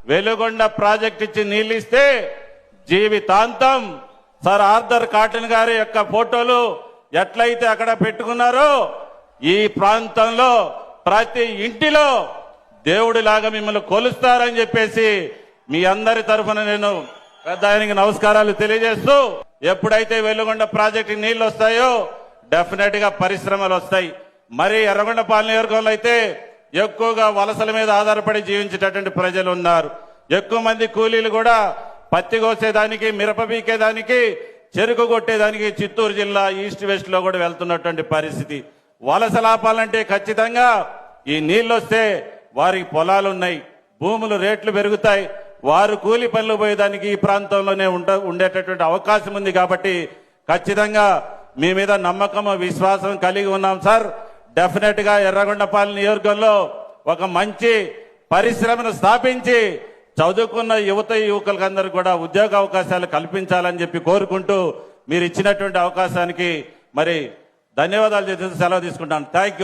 Veligonda project ఇచ్చి నీళ్ళు ఇస్తే జీవితాంతం సార్ ఆర్థర్ కాటన్ గారి యొక్క ఫోటోలు ఎట్లయితే అక్కడ పెట్టుకున్నారో ఈ ప్రాంతంలో ప్రతి ఇంటిలో దేవుడిలాగా మిమ్మల్ని కొలుస్తారని చెప్పేసి మీ అందరి తరఫున నేను పెద్ద ఆయనకి నమస్కారాలు తెలియజేస్తూ ఎప్పుడైతే వెలుగొండ ప్రాజెక్టు నీళ్లు వస్తాయో డెఫినెట్ గా పరిశ్రమలు వస్తాయి. మరి ఎర్రగొండపాలెం నియోజకవర్గంలో అయితే ఎక్కువగా వలసల మీద ఆధారపడి జీవించేటటువంటి ప్రజలు ఉన్నారు. ఎక్కువ మంది కూలీలు కూడా పత్తి కోసేదానికి, మిరప పీకేదానికి, చెరుకు కొట్టేదానికి చిత్తూరు జిల్లా ఈస్ట్ వెస్ట్ లో కూడా వెళ్తున్నటువంటి పరిస్థితి. వలస లాపాలంటే ఖచ్చితంగా ఈ నీళ్లు వస్తే వారికి పొలాలు ఉన్నాయి, భూములు రేట్లు పెరుగుతాయి, వారు కూలి పనులు పోయేదానికి ఈ ప్రాంతంలోనే ఉండేటటువంటి అవకాశం ఉంది. కాబట్టి ఖచ్చితంగా మీ మీద నమ్మకం, విశ్వాసం కలిగి ఉన్నాం సార్. డెఫినెట్ గా ఎర్రగొండపాలెం నియోజకవర్గంలో ఒక మంచి పరిశ్రమను స్థాపించి చదువుకున్న యువకులందరూ కూడా ఉద్యోగ అవకాశాలు కల్పించాలని చెప్పి కోరుకుంటూ మీరు ఇచ్చినటువంటి అవకాశానికి మరి ధన్యవాదాలు చేసి సెలవు తీసుకుంటాను. Thank you.